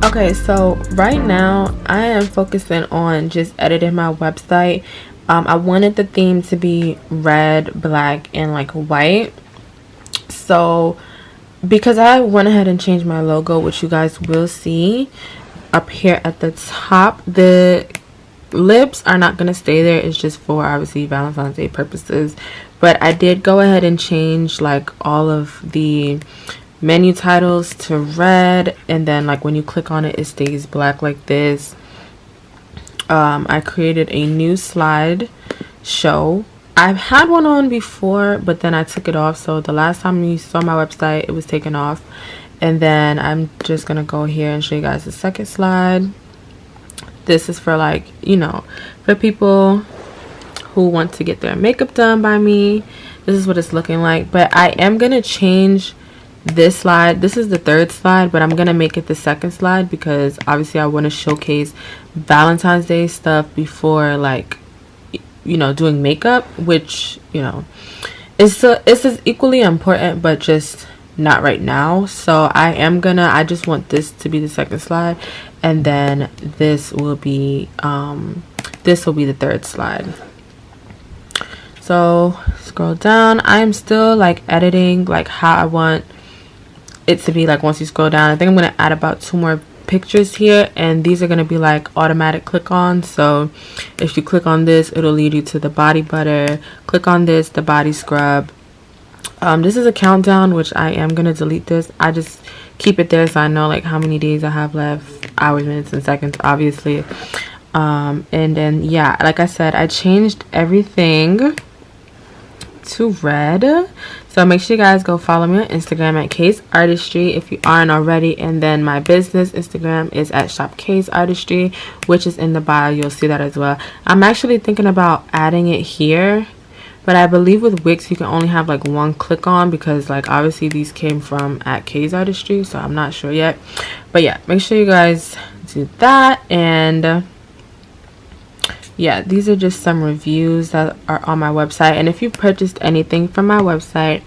Okay, so right now I am focusing on just editing my website. I wanted the theme to be red, black, and like white. So because I went ahead and changed my logo, which you guys will see up here at the top, the lips are not going to stay there. It's just for obviously Valentine's Day purposes. But I did go ahead and change like all of the menu titles to red, and then like when you click on it, it stays black like this. I created a new slide show. I've had one on before, but then I took it off. So the last time you saw my website, it was taken off. And then I'm just gonna go here and show you guys the second slide. This is for like, you know, for people who want to get their makeup done by me. This is what it's looking like. But I am gonna change this slide. This is the third slide, but I'm gonna make it the second slide because obviously I want to showcase Valentine's Day stuff before, like, you know, doing makeup, which, you know, it's as equally important, but just not right now. So I just want this to be the second slide, and then this will be the third slide. So scroll down. I am still like editing like how I want it to be. Like once you scroll down, I think I'm gonna add about 2 more pictures here, and these are gonna be like automatic click on. So if you click on this, it'll lead you to the body butter. Click on this, the body scrub. This is a countdown, which I am gonna delete this. I just keep it there so I know like how many days I have left, hours, minutes, and seconds, obviously. And then yeah, like I said, I changed everything to red. So make sure you guys go follow me on Instagram at Kay's Artistry if you aren't already, and then my business Instagram is at Shop Kay's Artistry, which is in the bio. You'll see that as well. I'm actually thinking about adding it here, but I believe with Wix you can only have like 1 click on, because like obviously these came from at Kay's Artistry, so I'm not sure yet. But yeah, make sure you guys do that. And yeah, these are just some reviews that are on my website, and if you purchased anything from my website,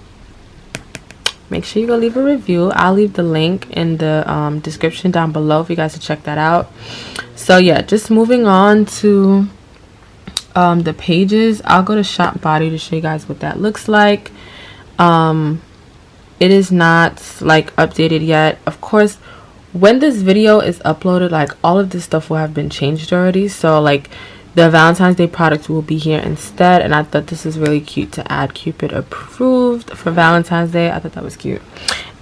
make sure you go leave a review. I'll leave the link in the description down below for you guys to check that out. So yeah, just moving on to the pages. I'll go to Shop Body to show you guys what that looks like. It is not like updated yet. Of course, when this video is uploaded, like all of this stuff will have been changed already. So like the Valentine's Day product will be here instead, and I thought this is really cute to add Cupid approved for Valentine's Day. I thought that was cute.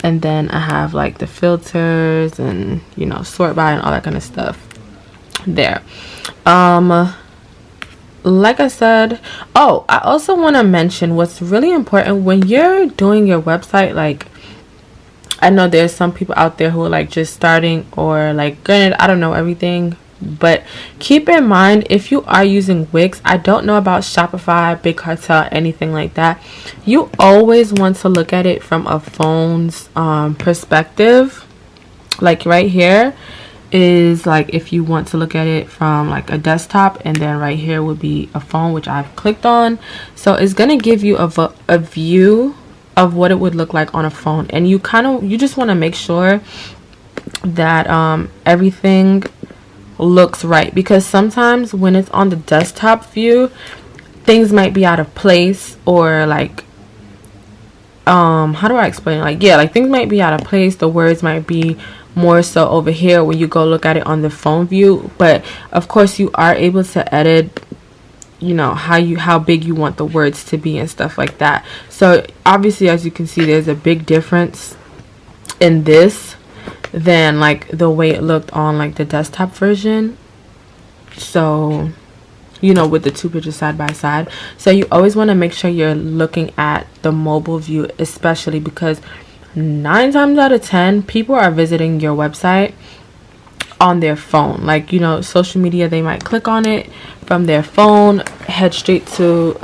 And then I have like the filters and, you know, sort by and all that kind of stuff there. Like I said, oh, I also want to mention what's really important when you're doing your website. Like, I know there's some people out there who are like just starting, or like, granted, I don't know everything, but keep in mind, if you are using Wix, I don't know about Shopify, Big Cartel, anything like that, you always want to look at it from a phone's perspective. Like right here is like if you want to look at it from like a desktop, and then right here would be a phone, which I've clicked on. So it's gonna give you a view of what it would look like on a phone, and you just want to make sure that everything looks right, because sometimes when it's on the desktop view, things might be out of place, or like how do I explain it? Like, yeah, like things might be out of place. The words might be more so over here when you go look at it on the phone view. But of course you are able to edit, you know, how big you want the words to be and stuff like that. So obviously, as you can see, there's a big difference in this than like the way it looked on like the desktop version. So, you know, with the 2 pictures side by side. So you always want to make sure you're looking at the mobile view, especially because 9 times out of 10 people are visiting your website on their phone. Like, you know, social media, they might click on it from their phone, head straight to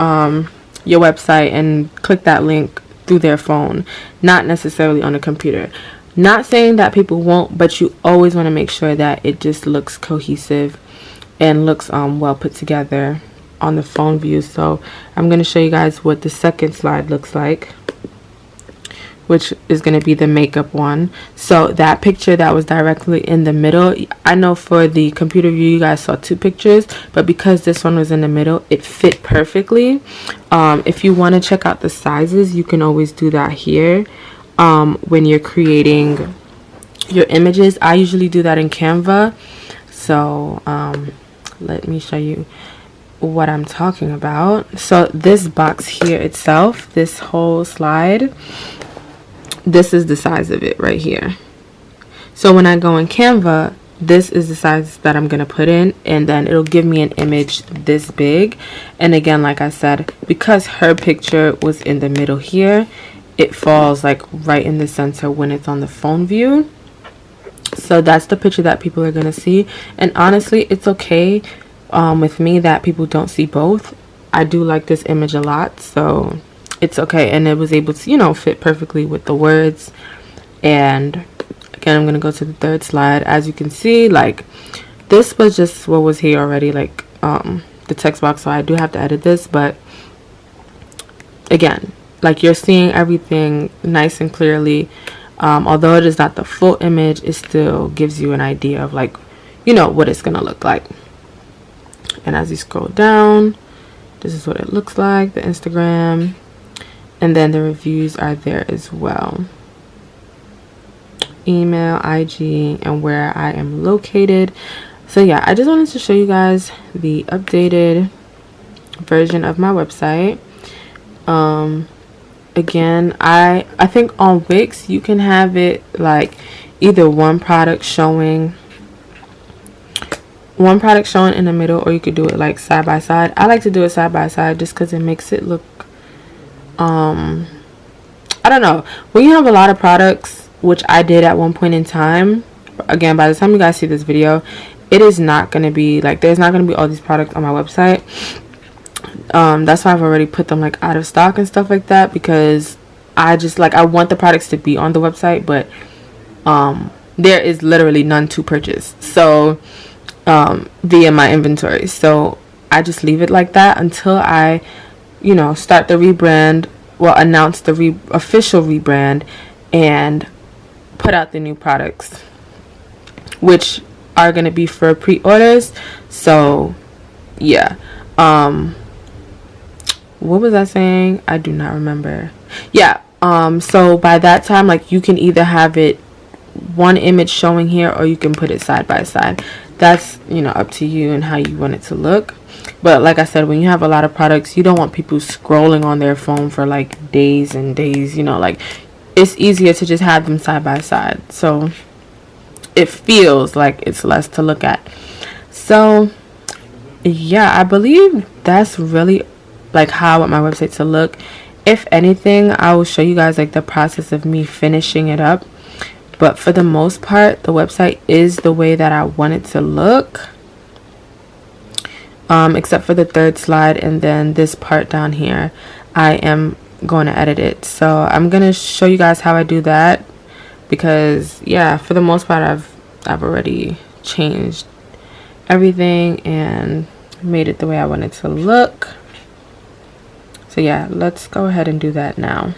your website and click that link through their phone, not necessarily on a computer. Not saying that people won't, but you always want to make sure that it just looks cohesive and looks well put together on the phone view. So I'm going to show you guys what the second slide looks like, which is going to be the makeup one. So that picture that was directly in the middle, I know for the computer view you guys saw 2 pictures, but because this one was in the middle, it fit perfectly. If you want to check out the sizes, you can always do that here when you're creating your images. I usually do that in Canva. So let me show you what I'm talking about. So this box here itself, this whole slide, this is the size of it right here. So when I go in Canva, this is the size that I'm gonna put in, and then it'll give me an image this big. And again, like I said, because her picture was in the middle here, it falls like right in the center when it's on the phone view. So that's the picture that people are gonna see. And honestly, it's okay with me that people don't see both. I do like this image a lot, so it's okay. And it was able to, you know, fit perfectly with the words. And again, I'm gonna go to the third slide. As you can see, like, this was just what was here already, like the text box, so I do have to edit this, but again, like, you're seeing everything nice and clearly. Although it is not the full image, it still gives you an idea of, like, you know, what it's gonna look like. And as you scroll down, this is what it looks like, the Instagram, and then the reviews are there as well. Email, IG, and where I am located. So yeah, I just wanted to show you guys the updated version of my website. Again, I think on Wix you can have it like either one product showing in the middle, or you could do it like side by side. I like to do it side by side just because it makes it look I don't know, when you have a lot of products, which I did at one point in time. Again, by the time you guys see this video, it is not going to be like, there's not going to be all these products on my website. That's why I've already put them like out of stock and stuff like that, because I just like, I want the products to be on the website, but there is literally none to purchase, so via my inventory. So I just leave it like that until I, you know, start the rebrand, well, announce the official rebrand and put out the new products, which are going to be for pre-orders. So yeah, what was I saying? I do not remember. Yeah, so by that time, like, you can either have it one image showing here, or you can put it side by side. That's, you know, up to you and how you want it to look. But like I said, when you have a lot of products, you don't want people scrolling on their phone for like days and days, you know, like, it's easier to just have them side by side, so it feels like it's less to look at. So yeah, I believe that's really like how I want my website to look. If anything, I will show you guys like the process of me finishing it up, but for the most part, the website is the way that I want it to look, except for the third slide and then this part down here. I am going to edit it, so I'm gonna show you guys how I do that, because yeah, for the most part, I've already changed everything and made it the way I want it to look. So yeah, let's go ahead and do that now.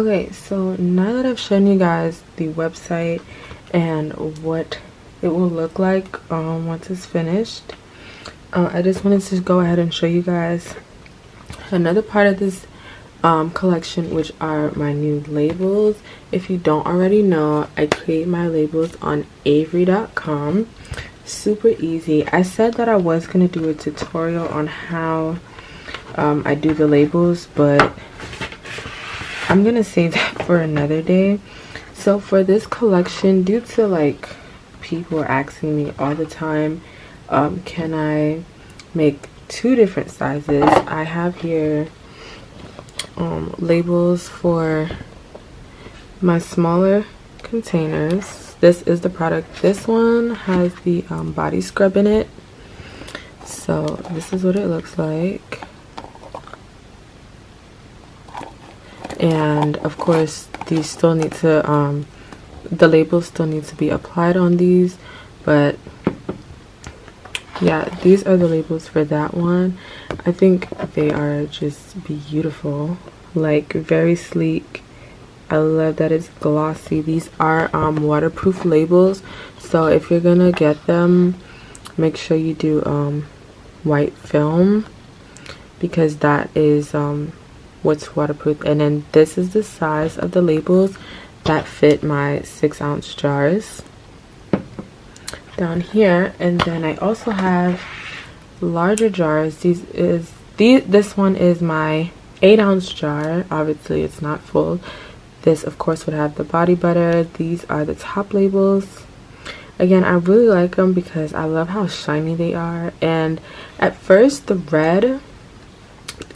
Okay, so now that I've shown you guys the website and what it will look like once it's finished, I just wanted to go ahead and show you guys another part of this collection, which are my new labels. If you don't already know, I create my labels on Avery.com. Super easy. I said that I was going to do a tutorial on how I do the labels, but I'm going to save that for another day. So for this collection, due to like people asking me all the time, can I make 2 different sizes? I have here labels for my smaller containers. This is the product. This one has the body scrub in it. So this is what it looks like. And of course these still need to the labels still need to be applied on these, but yeah, these are the labels for that one. I think they are just beautiful, like very sleek. I love that it's glossy. These are waterproof labels, so if you're gonna get them, make sure you do white film, because that is what's waterproof. And then this is the size of the labels that fit my 6-ounce jars down here. And then I also have larger jars. This one is my 8-ounce jar. Obviously it's not full. This of course would have the body butter. These are the top labels. Again, I really like them because I love how shiny they are. And at first the red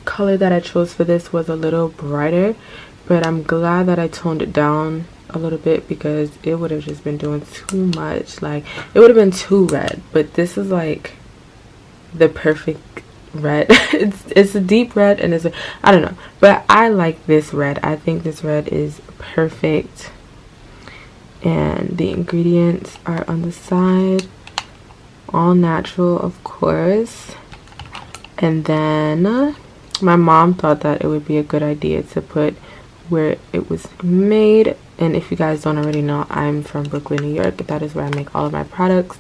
color that I chose for this was a little brighter, but I'm glad that I toned it down a little bit, because it would have just been doing too much. Like, it would have been too red. But this is like the perfect red. it's a deep red, and I don't know, but I like this red. I think this red is perfect. And the ingredients are on the side, all natural of course. And then my mom thought that it would be a good idea to put where it was made. And if you guys don't already know, I'm from Brooklyn, New York. That is where I make all of my products,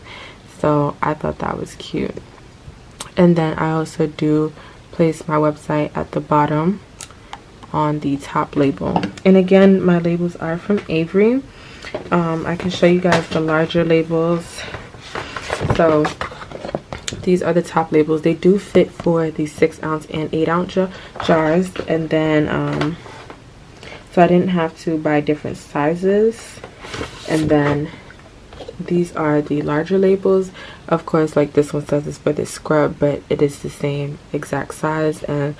so I thought that was cute. And then I also do place my website at the bottom on the top label. And again, my labels are from Avery. I can show you guys the larger labels. So these are the top labels. They do fit for the 6-ounce and 8-ounce jars. And then so I didn't have to buy different sizes. And then these are the larger labels. Of course, like this one says it's for the scrub, but it is the same exact size. And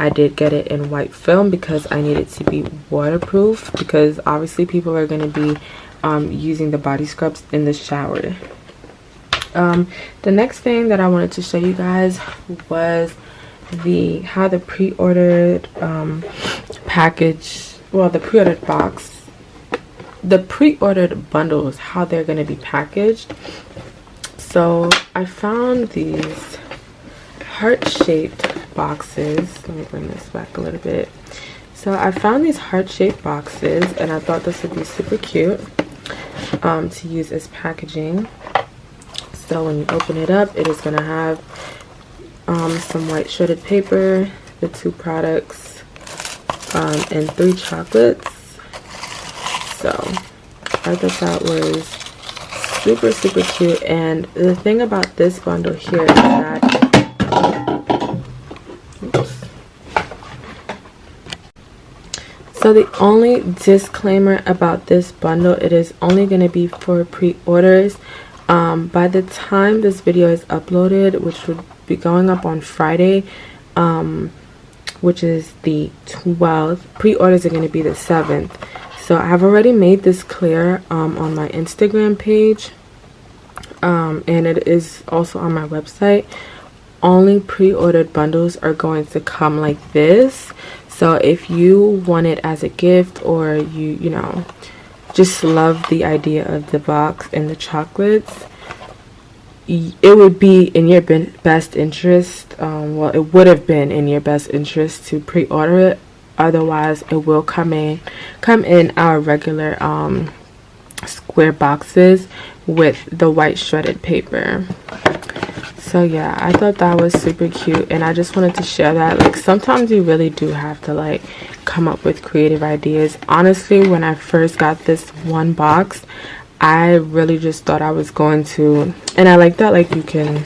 I did get it in white film because I need it to be waterproof, because obviously people are going to be using the body scrubs in the shower. The next thing that I wanted to show you guys was how the pre-ordered package, well, the pre-ordered box, the pre-ordered bundles, how they're going to be packaged. So I found these heart-shaped boxes. Let me bring this back a little bit. So I found these heart-shaped boxes, and I thought this would be super cute to use as packaging. So when you open it up, it is going to have some white shredded paper, the 2 products, and 3 chocolates. So I thought that was super, super cute. And the thing about this bundle here is that, so the only disclaimer about this bundle, it is only going to be for pre-orders. By the time this video is uploaded, which would be going up on Friday, which is the 12th, pre-orders are going to be the 7th. So I've already made this clear on my Instagram page, and it is also on my website. Only pre-ordered bundles are going to come like this. So if you want it as a gift, or you know, just love the idea of the box and the chocolates, it would be in your best interest, well, it would have been in your best interest to pre-order it Otherwise it will come in our regular square boxes with the white shredded paper. So yeah, I thought that was super cute, and I just wanted to share that. Like, sometimes you really do have to like come up with creative ideas. Honestly, when I first got this one box, I really just thought I was going to, and I like that like you can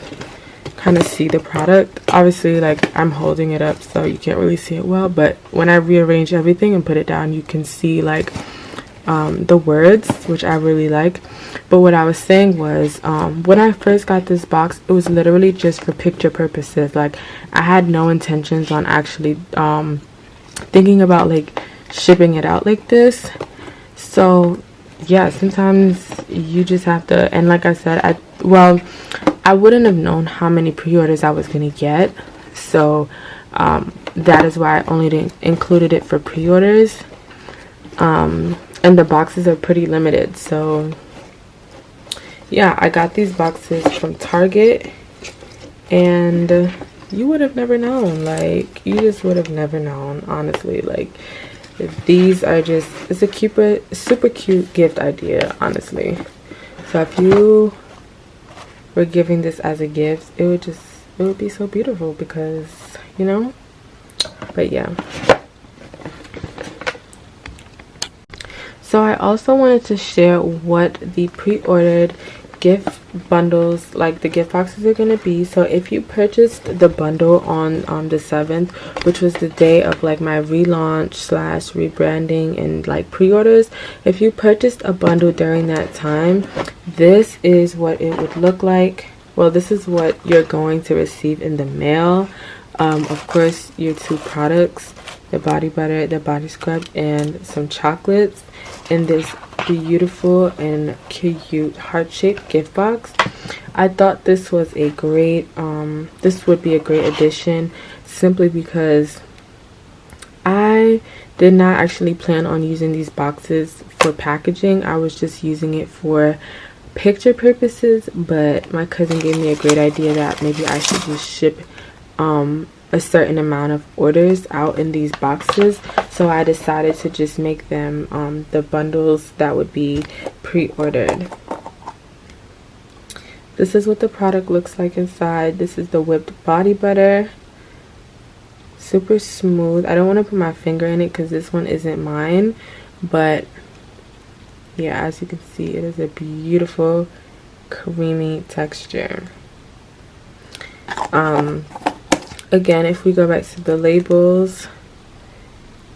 kind of see the product. Obviously, like, I'm holding it up so you can't really see it well, but when I rearrange everything and put it down, you can see like the words, which I really like. But what I was saying was, when I first got this box, it was literally just for picture purposes. Like, I had no intentions on actually thinking about like shipping it out like this. So yeah, sometimes you just have to, and like I said, I wouldn't have known how many pre-orders I was gonna get, so that is why I only included it for pre-orders. And the boxes are pretty limited, so yeah, I got these boxes from Target, and you would have never known. Like, you just would have never known, honestly. Like, these are just, it's a super cute gift idea, honestly. So if you were giving this as a gift, it would be so beautiful, because, you know. But yeah. So I also wanted to share what the pre-ordered gift bundles, like the gift boxes, are going to be. So if you purchased the bundle on the 7th, which was the day of like my relaunch / rebranding and like pre-orders, if you purchased a bundle during that time, this is what it would look like. Well, this is what you're going to receive in the mail. Of course, your 2 products, the body butter, the body scrub, and some chocolates in this beautiful and cute heart-shaped gift box. I thought this was a great this would be a great addition, simply because I did not actually plan on using these boxes for packaging. I was just using it for picture purposes, but my cousin gave me a great idea that maybe I should just ship a certain amount of orders out in these boxes. So I decided to just make them the bundles that would be pre-ordered. This is what the product looks like inside. This is the whipped body butter. Super smooth. I don't want to put my finger in it because this one isn't mine, but yeah, as you can see, it is a beautiful creamy texture. Again, if we go back to the labels,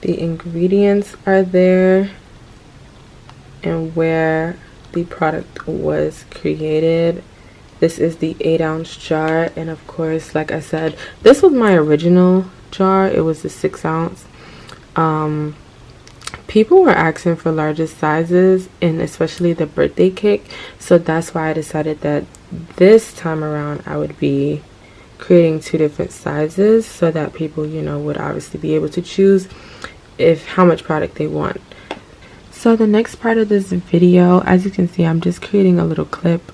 the ingredients are there and where the product was created. This is the 8-ounce jar, and of course, like I said, this was my original jar. It was the 6-ounce. People were asking for larger sizes, and especially the birthday cake, so that's why I decided that this time around I would be creating 2 different sizes, so that people, you know, would obviously be able to choose how much product they want. So the next part of this video, as you can see, I'm just creating a little clip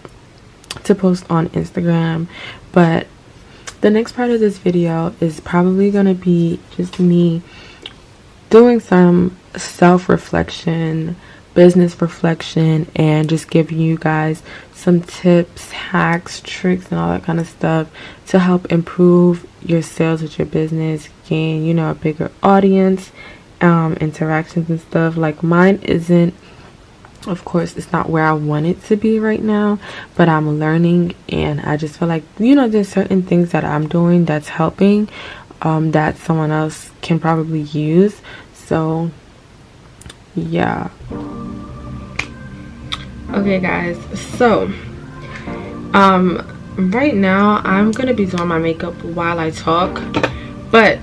to post on Instagram, but the next part of this video is probably going to be just me doing some self-reflection, business reflection, and just giving you guys some tips, hacks, tricks, and all that kind of stuff to help improve your sales with your business, gain, you know, a bigger audience, interactions and stuff. Like, mine isn't, of course, it's not where I want it to be right now, but I'm learning, and I just feel like, you know, there's certain things that I'm doing that's helping, that someone else can probably use. So yeah. Okay guys, so right now I'm gonna be doing my makeup while I talk, but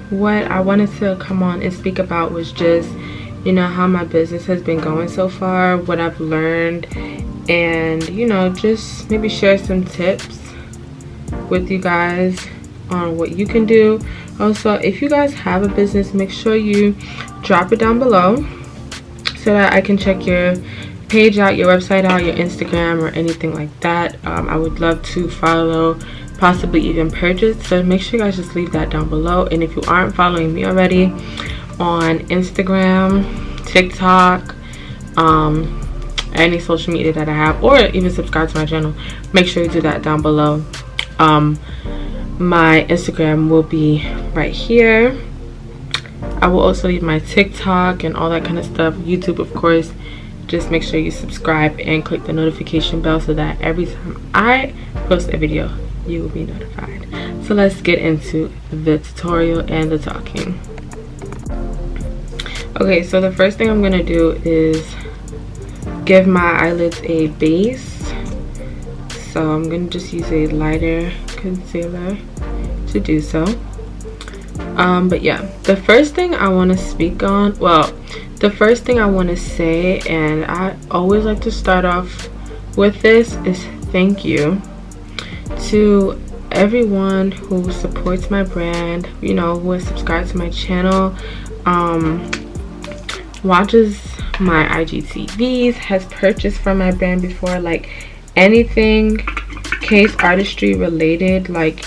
what I wanted to come on and speak about was just, you know, how my business has been going so far, what I've learned, and, you know, just maybe share some tips with you guys on what you can do. Also, if you guys have a business, make sure you drop it down below so that I can check your page out, your website out, your Instagram, or anything like that. I would love to follow, possibly even purchase, so make sure you guys just leave that down below. And if you aren't following me already, on Instagram, TikTok, any social media that I have, or even subscribe to my channel, make sure you do that down below. My Instagram will be right here. I will also leave my TikTok and all that kind of stuff. YouTube, of course. Just make sure you subscribe and click the notification bell so that every time I post a video, you will be notified. So let's get into the tutorial and the talking. Okay, so the first thing I'm gonna do is give my eyelids a base. So I'm gonna just use a lighter concealer to do so. But yeah, the first thing I want to speak on, well, the first thing I want to say, and I always like to start off with this, is thank you to everyone who supports my brand, you know, who has subscribed to my channel, watches my IGTVs, has purchased from my brand before, like anything case artistry related. Like,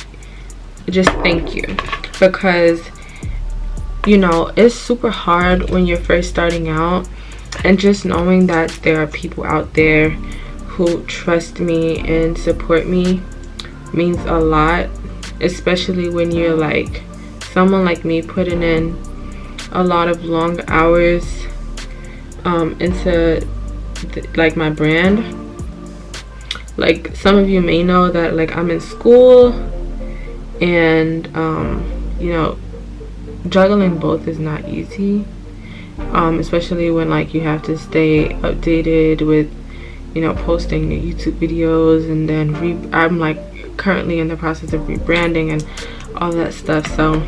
just thank you, because you know, it's super hard when you're first starting out, and just knowing that there are people out there who trust me and support me means a lot, especially when you're like someone like me, putting in a lot of long hours into like my brand. Like, some of you may know that like I'm in school, and you know, juggling both is not easy, especially when like you have to stay updated with, you know, posting the YouTube videos, and then I'm like currently in the process of rebranding and all that stuff. So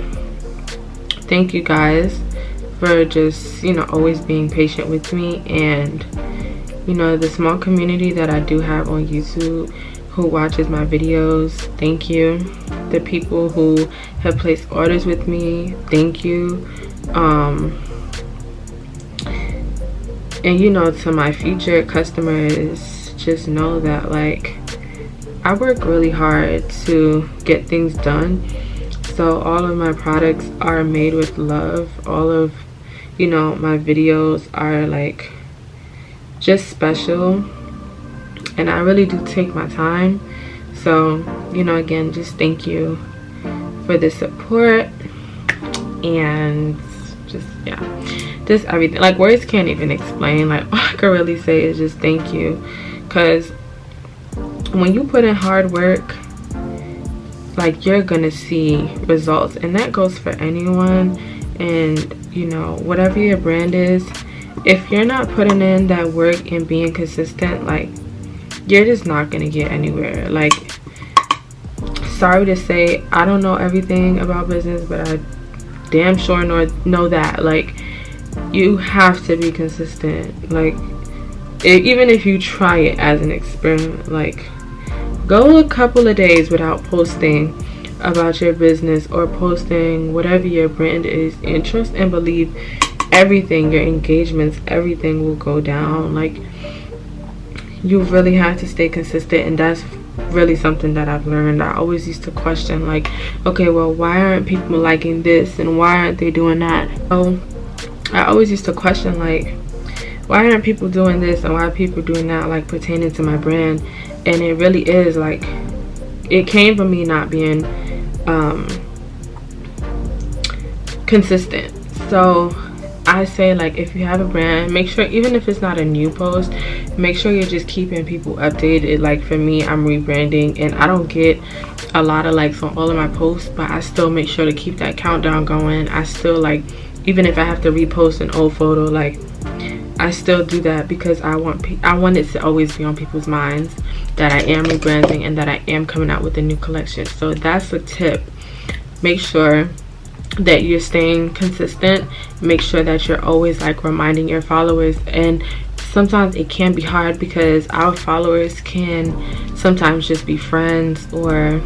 thank you guys for just, you know, always being patient with me, and you know, the small community that I do have on YouTube who watches my videos, thank you. The people who have placed orders with me, thank you. And you know, to my future customers, just know that like I work really hard to get things done. So all of my products are made with love. All of, you know, my videos are like just special, and I really do take my time. So, you know, again, just thank you for the support, and just, yeah, just everything. Like, words can't even explain. Like, all I can really say is just thank you, because when you put in hard work, like, you're gonna see results, and that goes for anyone. And you know, whatever your brand is, if you're not putting in that work and being consistent, like, you're just not gonna get anywhere. Like, sorry to say, I don't know everything about business, but I damn sure know that like you have to be consistent. Like, even if you try it as an experiment, like, go a couple of days without posting about your business or posting whatever your brand is, and trust and believe everything, your engagements, everything will go down. Like, you really have to stay consistent, and that's really something that I've learned. I always used to question, like, okay, well, why aren't people liking this, and why aren't they doing that? So I always used to question, like, why aren't people doing this, and why are people doing that, like, pertaining to my brand? And it really is like, it came from me not being consistent. So I say, like, if you have a brand, make sure, even if it's not a new post, make sure you're just keeping people updated. Like, for me, I'm rebranding, and I don't get a lot of likes on all of my posts, but I still make sure to keep that countdown going. I still, like, even if I have to repost an old photo, like, I still do that, because I want it to always be on people's minds that I am rebranding and that I am coming out with a new collection. So that's a tip. Make sure that you're staying consistent. Make sure that you're always, like, reminding your followers. And sometimes it can be hard, because our followers can sometimes just be friends or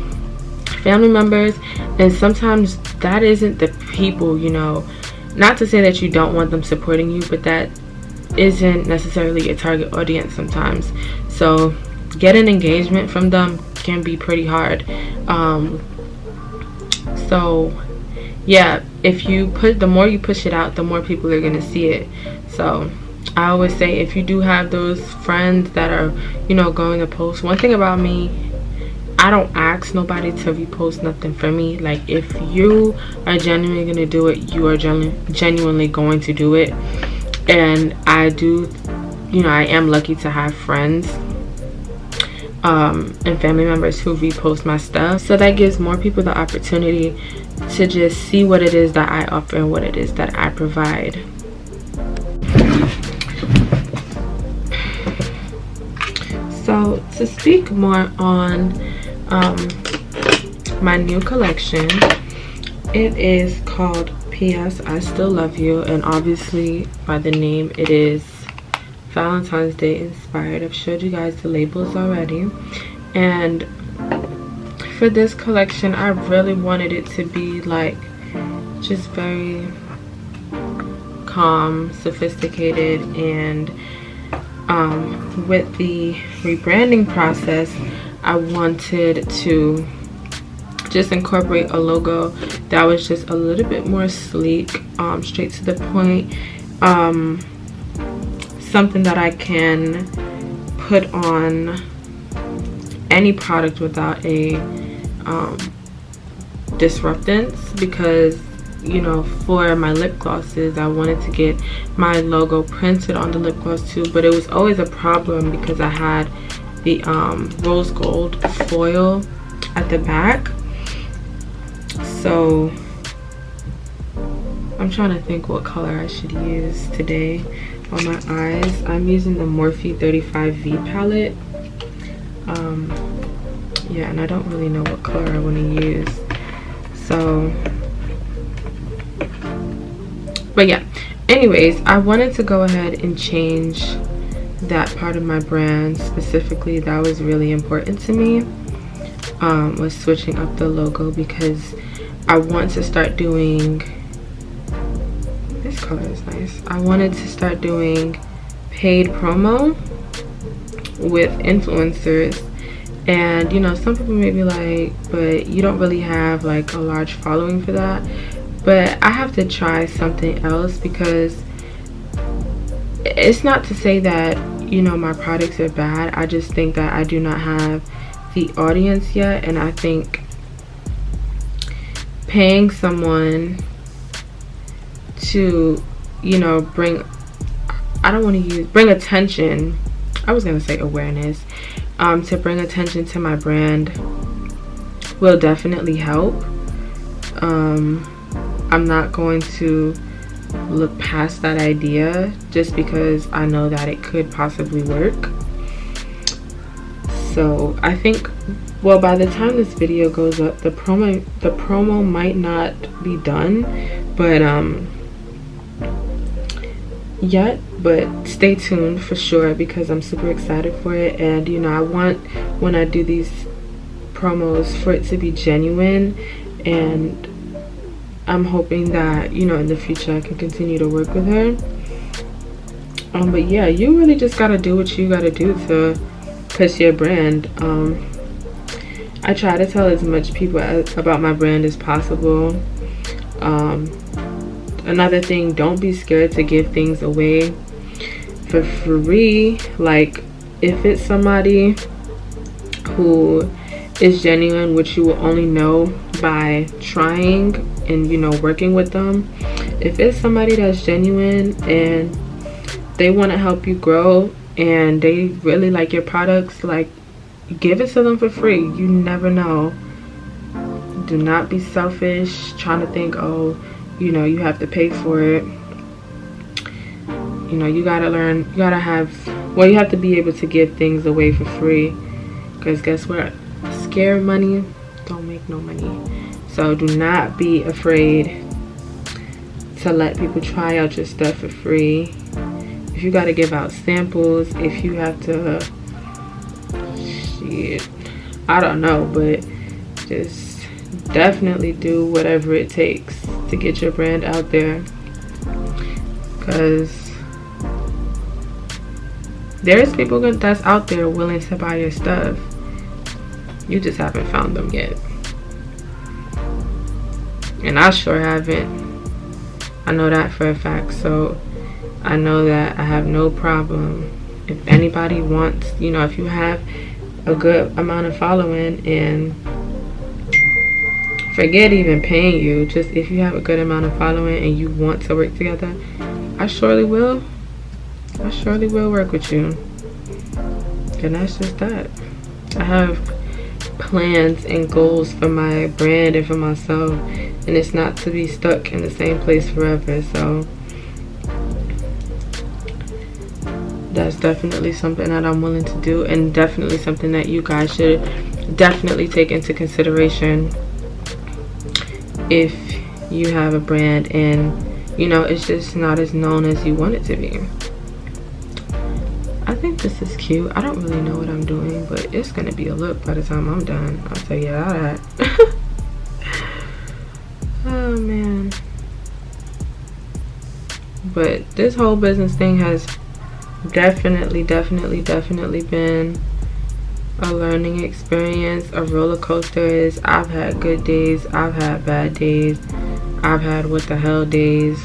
family members, and sometimes that isn't the people, you know, not to say that you don't want them supporting you, but that isn't necessarily your target audience sometimes. So getting engagement from them can be pretty hard. So yeah, the more you push it out, the more people are gonna see it. So I always say, if you do have those friends that are, you know, going to post, one thing about me, I don't ask nobody to repost nothing for me. Like, if you are genuinely gonna do it, you are genuinely going to do it. And I do, you know, I am lucky to have friends and family members who repost my stuff, so that gives more people the opportunity to just see what it is that I offer and what it is that I provide. So to speak more on my new collection, it is called PS I Still Love You, and obviously by the name it is Valentine's Day inspired. I've showed you guys the labels already, and for this collection I really wanted it to be like just very calm, sophisticated, and with the rebranding process I wanted to just incorporate a logo that was just a little bit more sleek, straight to the point, something that I can put on any product without a disruptance, because, you know, for my lip glosses I wanted to get my logo printed on the lip gloss too, but it was always a problem because I had the rose gold foil at the back. So I'm trying to think what color I should use today on my eyes. I'm using the Morphe 35V palette. Yeah, and I don't really know what color I want to use. So, but yeah, anyways, I wanted to go ahead and change that part of my brand specifically. That was really important to me, was switching up the logo, because I want to start doing, this color is nice, I wanted to start doing paid promo with influencers. And you know, some people may be like, but you don't really have like a large following for that. But I have to try something else, because it's not to say that, you know, my products are bad. I just think that I do not have the audience yet, and I think paying someone to, you know, bring attention, I was gonna say awareness, to bring attention to my brand will definitely help. I'm not going to look past that idea just because I know that it could possibly work. So I think, well, by the time this video goes up, the promo might not be done, but yet, but stay tuned for sure, because I'm super excited for it. And you know, I want, when I do these promos, for it to be genuine, and I'm hoping that, you know, in the future I can continue to work with her. But yeah, you really just gotta do what you gotta do to push your brand. I try to tell as much people about my brand as possible. Another thing, don't be scared to give things away for free. Like, if it's somebody who is genuine, which you will only know by trying and, you know, working with them. If it's somebody that's genuine and they want to help you grow and they really like your products, like, give it to them for free. You never know. Do not be selfish trying to think, oh, you know, you have to pay for it. You know, you gotta learn, you gotta have, well, you have to be able to give things away for free, because guess what, scared money don't make no money. So do not be afraid to let people try out your stuff for free. If you gotta give out samples, if you have to, shit, I don't know, but just definitely do whatever it takes to get your brand out there, because there's people that's out there willing to buy your stuff. You just haven't found them yet, and I sure haven't. I know that for a fact. So I know that I have no problem. If anybody wants, you know, if you have a good amount of following, and forget even paying you, just if you have a good amount of following and you want to work together, I surely will work with you. And that's just that. I have plans and goals for my brand and for myself, and it's not to be stuck in the same place forever. So that's definitely something that I'm willing to do, and definitely something that you guys should definitely take into consideration if you have a brand and, you know, it's just not as known as you want it to be. I think this is cute. I don't really know what I'm doing, but it's gonna be a look by the time I'm done. I'll tell you that. Oh man. But this whole business thing has definitely been a learning experience, a roller coaster. I've had good days, I've had bad days, I've had what the hell days.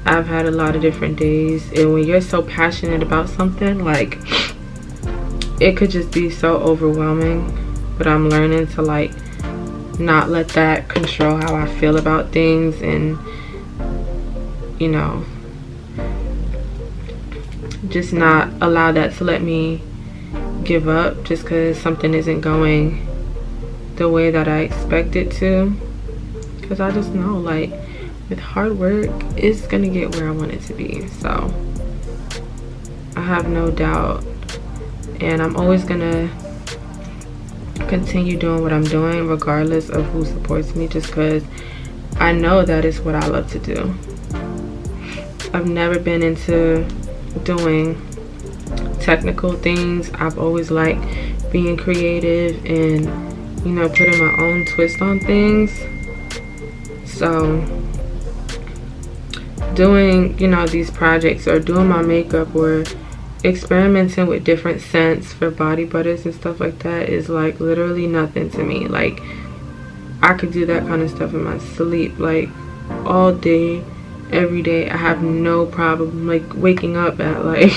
I've had a lot of different days, and when you're so passionate about something, like, it could just be so overwhelming. But I'm learning to, like, not let that control how I feel about things, and, you know, just not allow that to let me give up just because something isn't going the way that I expect it to. Because I just know, like, with hard work, it's gonna get where I want it to be. So I have no doubt, and I'm always gonna continue doing what I'm doing regardless of who supports me, just because I know that is what I love to do. I've never been into doing technical things. I've always liked being creative and, you know, putting my own twist on things. So doing, you know, these projects or doing my makeup or experimenting with different scents for body butters and stuff like that is like literally nothing to me. Like, I could do that kind of stuff in my sleep, like all day, every day. I have no problem like waking up at like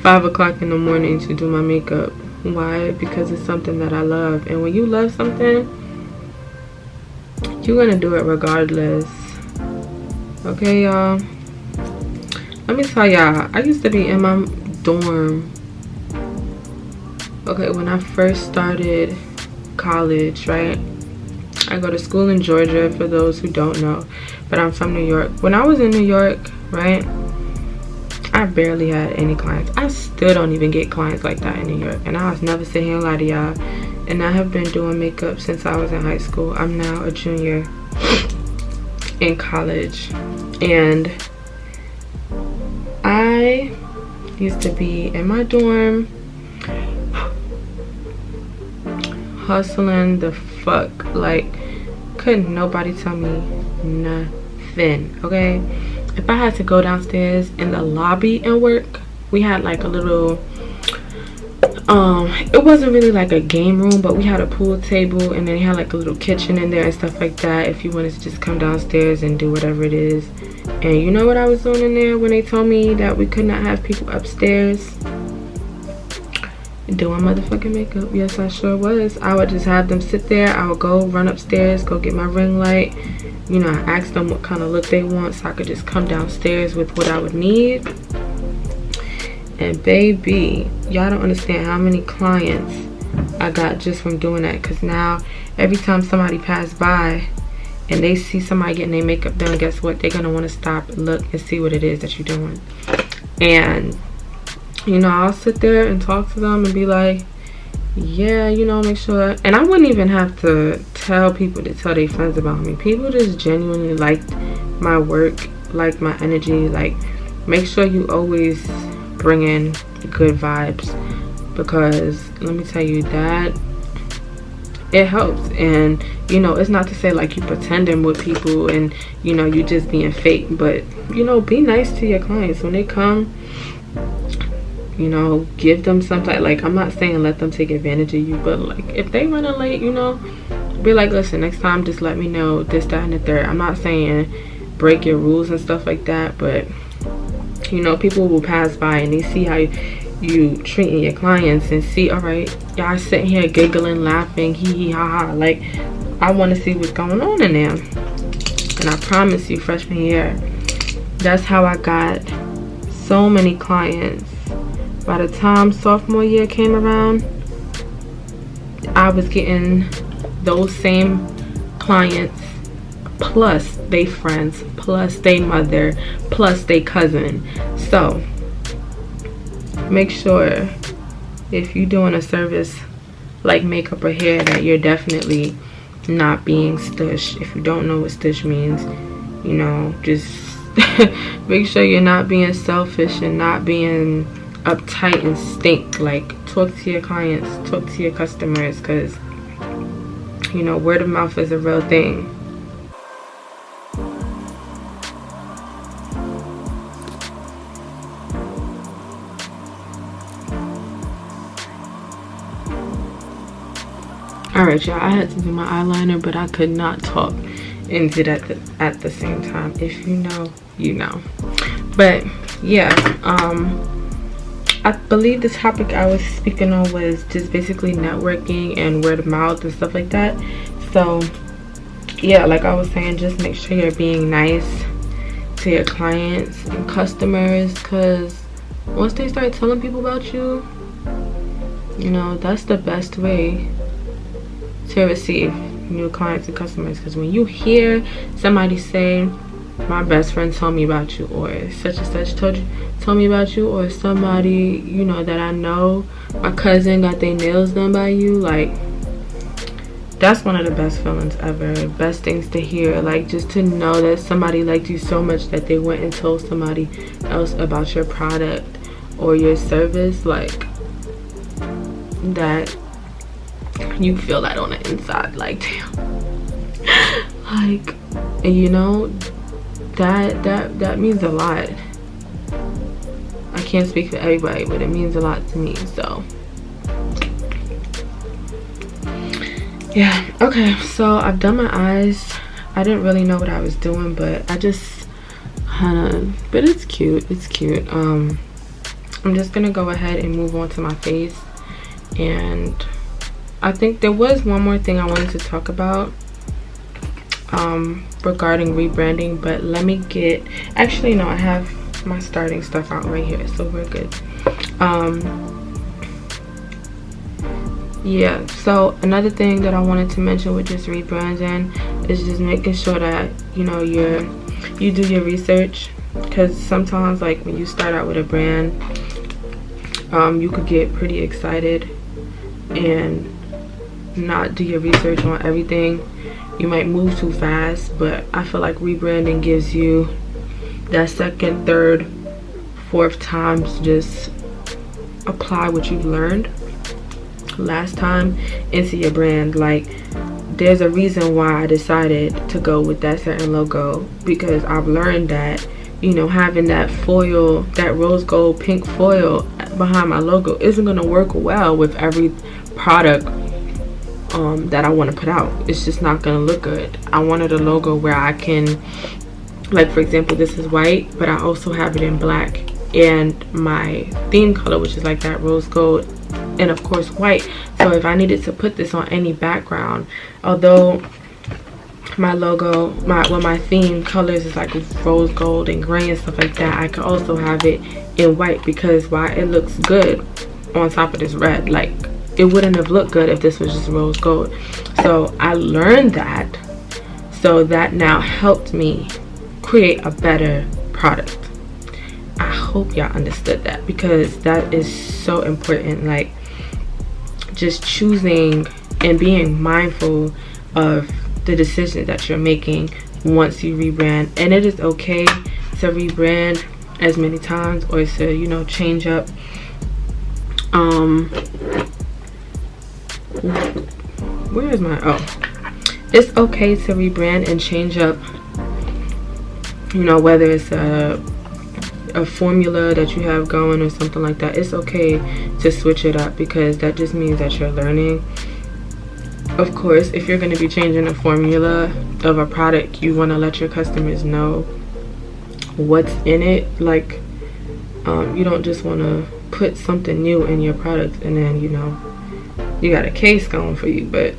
5 o'clock in the morning to do my makeup. Why? Because it's something that I love, and when you love something, you're gonna do it regardless. Okay, y'all, let me tell y'all, I used to be in my dorm. Okay, when I first started college, right? I go to school in Georgia, for those who don't know, but I'm from New York. When I was in New York, right, I barely had any clients. I still don't even get clients like that in New York, and I was never sit here and lie to y'all. And I have been doing makeup since I was in high school. I'm now a junior in college, and I used to be in my dorm hustling the fuck, like couldn't nobody tell me nothing. Okay, if I had to go downstairs in the lobby and work, we had like a little it wasn't really like a game room, but we had a pool table, and then we had like a little kitchen in there and stuff like that if you wanted to just come downstairs and do whatever it is. And you know what I was doing in there when they told me that we could not have people upstairs? Doing motherfucking makeup. Yes, I sure was. I would just have them sit there. I would go run upstairs, go get my ring light. You know, I asked them what kind of look they want so I could just come downstairs with what I would need. And baby, y'all don't understand how many clients I got just from doing that. Because now every time somebody passed by and they see somebody getting their makeup done, guess what? They're going to want to stop, look, and see what it is that you're doing. And, you know, I'll sit there and talk to them and be like, yeah, you know, make sure. And I wouldn't even have to tell people to tell their friends about me. People just genuinely liked my work, liked my energy. Like, make sure you always bring in good vibes, because let me tell you that it helps. And you know, it's not to say like you pretending with people and you know you just being fake, but you know, be nice to your clients when they come. You know, give them something. Like, I'm not saying let them take advantage of you, but like if they running late, you know, be like, listen, next time just let me know this, that, and the third. I'm not saying break your rules and stuff like that, but you know, people will pass by and they see how you treating your clients and see, all right, y'all sitting here giggling, laughing, hee hee ha ha. Like, I want to see what's going on in there. And I promise you, freshman year, that's how I got so many clients. By the time sophomore year came around, I was getting those same clients, plus they friends, plus they mother, plus they cousin. So make sure if you're doing a service like makeup or hair that you're definitely not being stush. If you don't know what stush means, you know, just make sure you're not being selfish and not being uptight and stink. Like, talk to your clients, talk to your customers, because you know, word of mouth is a real thing. Alright, y'all, I had to do my eyeliner, but I could not talk and did at the same time. If you know, you know. But yeah, I believe the topic I was speaking on was just basically networking and word of mouth and stuff like that. So yeah, like I was saying, just make sure you're being nice to your clients and customers, because once they start telling people about you, you know, that's the best way to receive new clients and customers. Because when you hear somebody say, my best friend told me about you, or such and such told me about you, or somebody, you know, that I know, my cousin got their nails done by you, like, that's one of the best feelings ever, best things to hear. Like, just to know that somebody liked you so much that they went and told somebody else about your product or your service, like, that you feel that on the inside, like, damn. Like, and you know, that means a lot. I can't speak for everybody, but it means a lot to me. So yeah, okay, so I've done my eyes. I didn't really know what I was doing, but I just but it's cute, it's cute. I'm just gonna go ahead and move on to my face. And I think there was one more thing I wanted to talk about regarding rebranding, but let me get, actually no, I have my starting stuff out right here, so we're good. Yeah, so another thing that I wanted to mention with just rebranding is just making sure that, you know, you do your research, because sometimes, like, when you start out with a brand, you could get pretty excited and not do your research on everything. You might move too fast, but I feel like rebranding gives you that second, third, fourth time to just apply what you've learned last time into your brand. Like, there's a reason why I decided to go with that certain logo, because I've learned that, you know, having that foil, that rose gold pink foil behind my logo isn't going to work well with every product that I want to put out. It's just not going to look good. I wanted a logo where I can, like, for example, this is white, but I also have it in black, and my theme color, which is like that rose gold, and of course white. So if I needed to put this on any background, although my logo, my theme colors is like rose gold and gray and stuff like that, I could also have it in white, because why, it looks good on top of this red. Like, it wouldn't have looked good if this was just rose gold. So I learned that, so that now helped me create a better product. I hope y'all understood that, because that is so important. Like, just choosing and being mindful of the decisions that you're making once you rebrand. And it is okay to rebrand as many times, or to, you know, change up. Where is my, it's okay to rebrand and change up, you know, whether it's a formula that you have going or something like that. It's okay to switch it up, because that just means that you're learning Of course, if you're going to be changing the formula of a product, you want to let your customers know what's in it. Like, you don't just want to put something new in your product and then, you know, you got a case going for you. But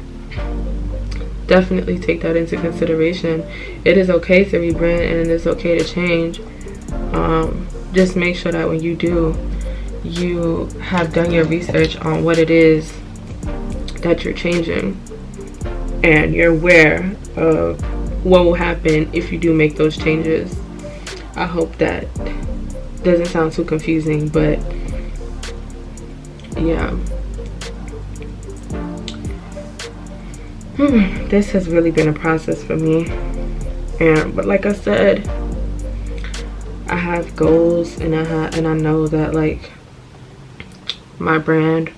definitely take that into consideration. It is okay to rebrand and it is okay to change. Just make sure that when you do, you have done your research on what it is that you're changing, and you're aware of what will happen if you do make those changes. I hope that doesn't sound too confusing, but yeah. This has really been a process for me, but like I said, I have goals, and I know that like my brand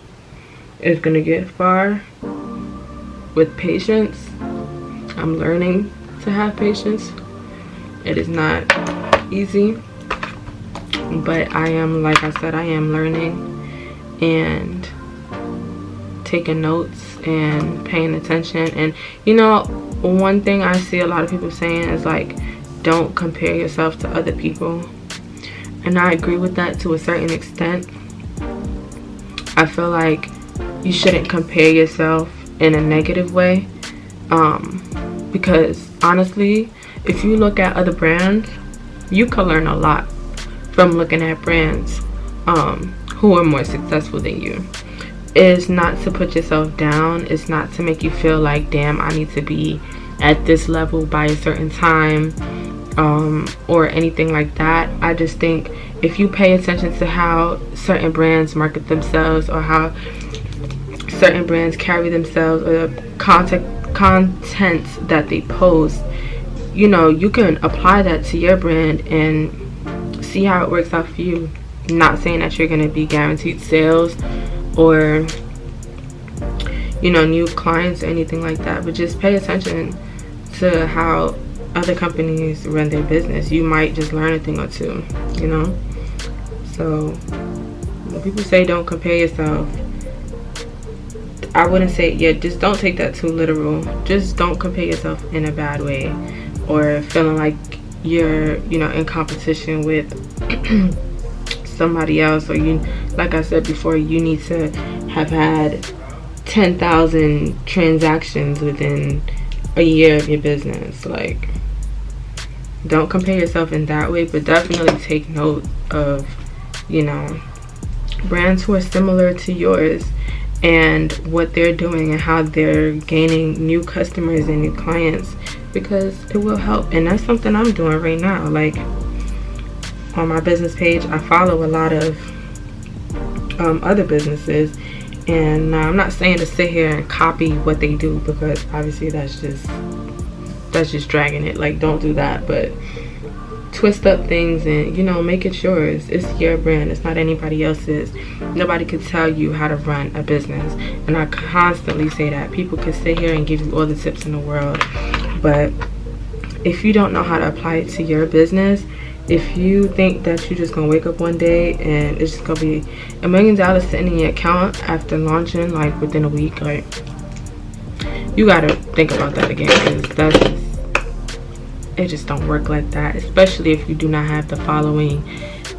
is gonna get far with patience. I'm learning to have patience. It is not easy, but I am, like I said, I am learning and taking notes and paying attention. And you know, one thing I see a lot of people saying is like, don't compare yourself to other people, and I agree with that to a certain extent. I feel like you shouldn't compare yourself in a negative way, because honestly, if you look at other brands, you can learn a lot from looking at brands who are more successful than you. It's not to put yourself down. It's not to make you feel like, damn, I need to be at this level by a certain time, or anything like that. I just think if you pay attention to how certain brands market themselves, or how certain brands carry themselves, or the content that they post, you know, you can apply that to your brand and see how it works out for you. Not saying that you're going to be guaranteed sales or, you know, new clients or anything like that, but just pay attention to how other companies run their business. You might just learn a thing or two, you know. So when people say don't compare yourself, I wouldn't say, yeah, just don't take that too literal. Just don't compare yourself in a bad way, or feeling like you're, you know, in competition with somebody else, or you, like I said before, you need to have had 10,000 transactions within a year of your business. Like, don't compare yourself in that way, but definitely take note of, you know, brands who are similar to yours and what they're doing and how they're gaining new customers and new clients, because it will help. And that's something I'm doing right now. Like, on my business page, I follow a lot of other businesses, and I'm not saying to sit here and copy what they do, because obviously that's just dragging it. Like, don't do that, but twist up things and, you know, make it yours. It's your brand. It's not anybody else's. Nobody could tell you how to run a business, and I constantly say that. People could sit here and give you all the tips in the world, but if you don't know how to apply it to your business, if you think that you're just gonna wake up one day and it's just gonna be $1 million sitting in your account after launching, like within a week, like, you gotta think about that again, because it just don't work like that. Especially if you do not have the following,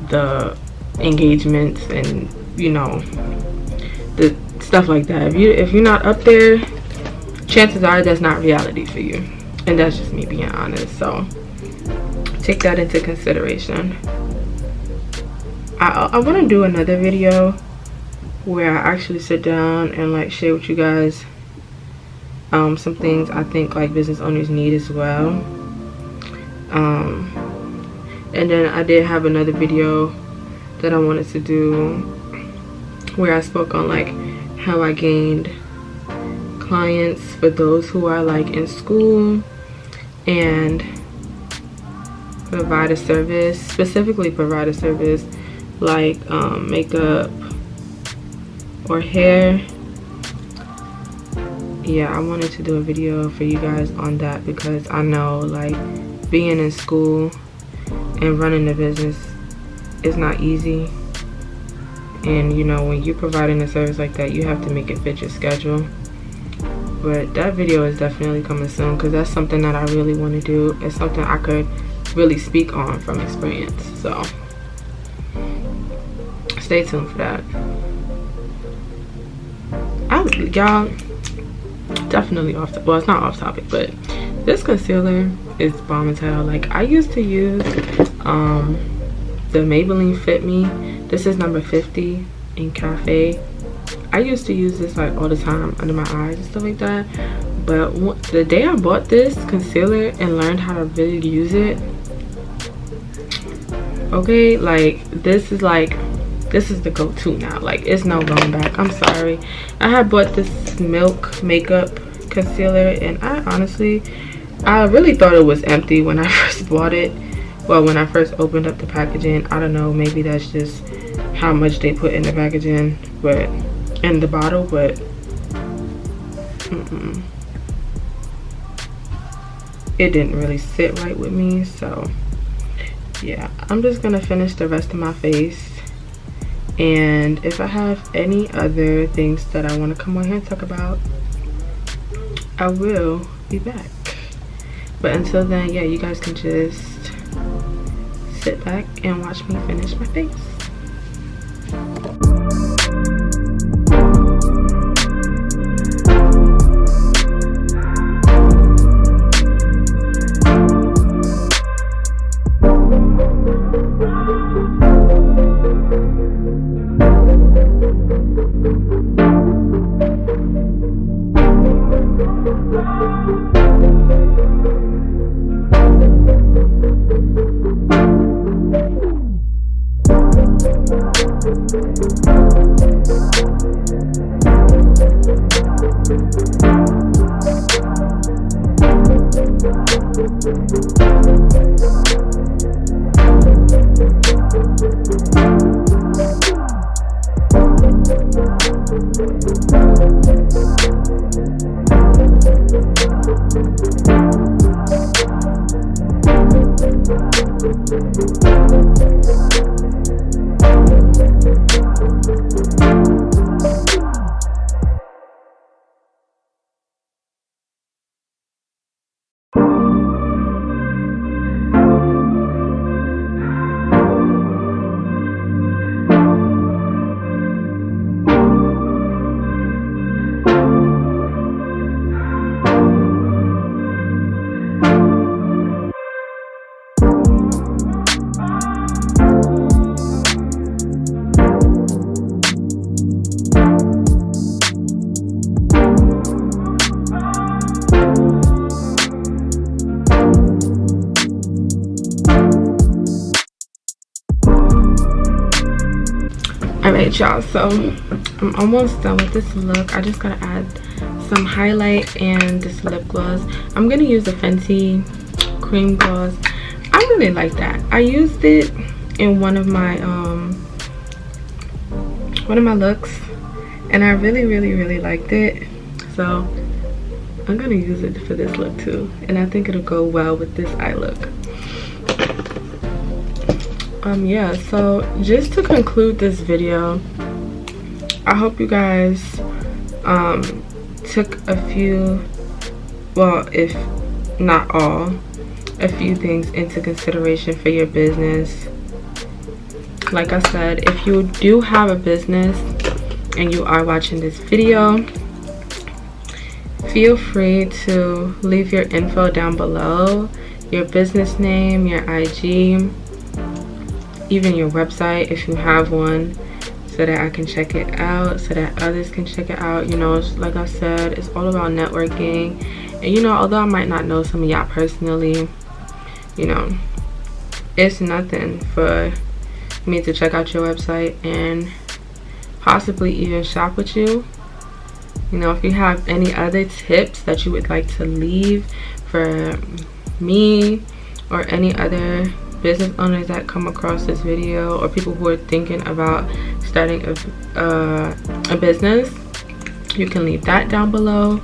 the engagements, and, you know, the stuff like that. If you're not up there, chances are that's not reality for you, and that's just me being honest. So take that into consideration. I want to do another video where I actually sit down and like share with you guys some things I think like business owners need as well. And then I did have another video that I wanted to do where I spoke on like how I gained clients for those who are like in school and provide a service, specifically provide a service like makeup or hair. Yeah, I wanted to do a video for you guys on that, because I know like being in school and running a business is not easy, and you know, when you're providing a service like that, you have to make it fit your schedule. but that video is definitely coming soon because that's something that I really want to do. It's something I could really speak on from experience, so stay tuned for that. Y'all, definitely off well, it's not off topic, but this concealer is bomb as hell. Like, I used to use the Maybelline Fit Me. This is number 50 in Cafe. I used to use this like all the time under my eyes and stuff like that, but the day I bought this concealer and learned how to really use it, okay, like this is the go-to now. Like, it's no going back. I'm sorry, I had bought this Milk makeup concealer and I really thought it was empty when I first bought it. Well, when I first opened up the packaging, I don't know, maybe that's just how much they put in the packaging, but in the bottle, but it didn't really sit right with me. So yeah, I'm just gonna finish the rest of my face, and if I have any other things that I want to come on here and talk about, I will be back. But until then, yeah, you guys can just sit back and watch me finish my face. Alright y'all, so I'm almost done with this look. I just gotta add some highlight and this lip gloss. I'm gonna use the Fenty cream gloss. I really like that. I used it in one of my looks and I really liked it, so I'm gonna use it for this look too, and I think it'll go well with this eye look. Yeah, so just to conclude this video, I hope you guys took a few, well, if not all, a few things into consideration for your business. Like I said, if you do have a business and you are watching this video, feel free to leave your info down below, your business name, your IG, even your website if you have one, so that I can check it out, so that others can check it out. You know, like I said, it's all about networking. And you know, although I might not know some of y'all personally, you know, it's nothing for me to check out your website and possibly even shop with you. You know, if you have any other tips that you would like to leave for me or any other business owners that come across this video, or people who are thinking about starting a business, you can leave that down below.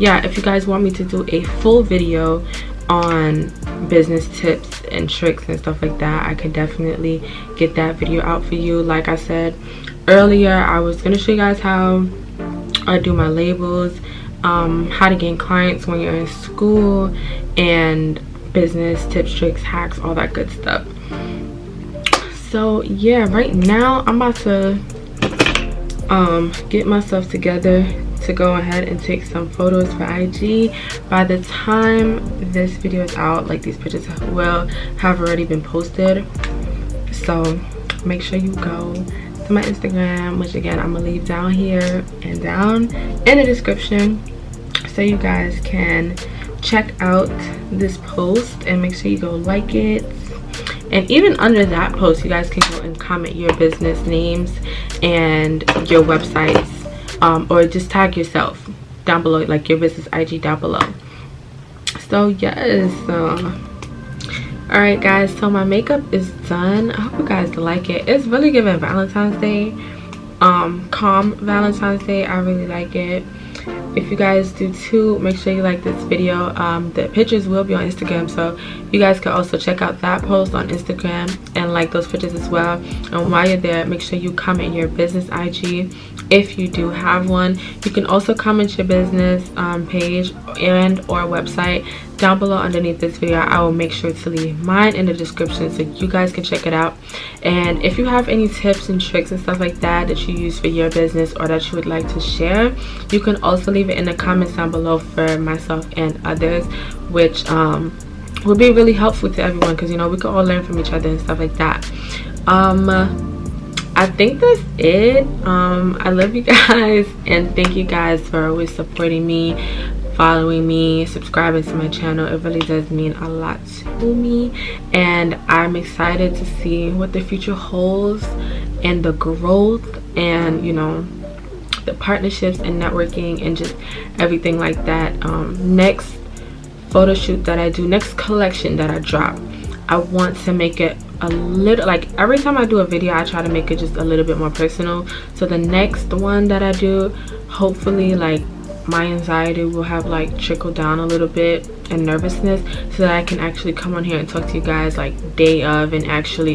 Yeah, if you guys want me to do a full video on business tips and tricks and stuff like that, I can definitely get that video out for you. Like I said earlier, I was gonna show you guys how or do my labels, how to gain clients when you're in school, and business tips, tricks, hacks, all that good stuff. So yeah, right now I'm about to get myself together to go ahead and take some photos for IG. By the time this video is out, like, these pictures will have already been posted, so make sure you go to my Instagram, which again I'm gonna leave down here and down in the description, so you guys can check out this post and make sure you go like it. And even under that post, you guys can go and comment your business names and your websites, or just tag yourself down below, like your business IG down below. So yes, all right guys, so my makeup is done. I hope you guys like it. It's really giving Valentine's Day, calm Valentine's Day. I really like it. If you guys do too, make sure you like this video. The pictures will be on Instagram, so you guys can also check out that post on Instagram and like those pictures as well. And while you're there, make sure you comment your business IG if you do have one. You can also comment your business page and or website down below underneath this video. I will make sure to leave mine in the description so you guys can check it out. And if you have any tips and tricks and stuff like that that you use for your business or that you would like to share, you can also leave it in the comments down below for myself and others, which will be really helpful to everyone, because you know we can all learn from each other and stuff like that. I think that's it. I love you guys, and thank you guys for always supporting me, following me, subscribing to my channel. It really does mean a lot to me, and I'm excited to see what the future holds and the growth and, you know, the partnerships and networking and just everything like that. Next photo shoot that I do, next collection that I drop, I want to make it a little, like, every time I do a video I try to make it just a little bit more personal. So the next one that I do, hopefully, like, my anxiety will have like trickled down a little bit, and nervousness, so that I can actually come on here and talk to you guys like day of, and actually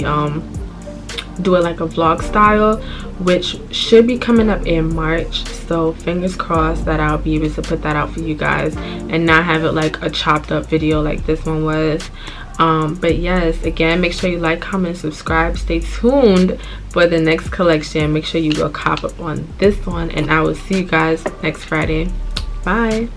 do it like a vlog style, which should be coming up in March. So fingers crossed that I'll be able to put that out for you guys and not have it like a chopped up video like this one was. But yes, again, make sure you like, comment, subscribe, stay tuned for the next collection. Make sure you go cop up on this one, and I will see you guys next Friday. Bye.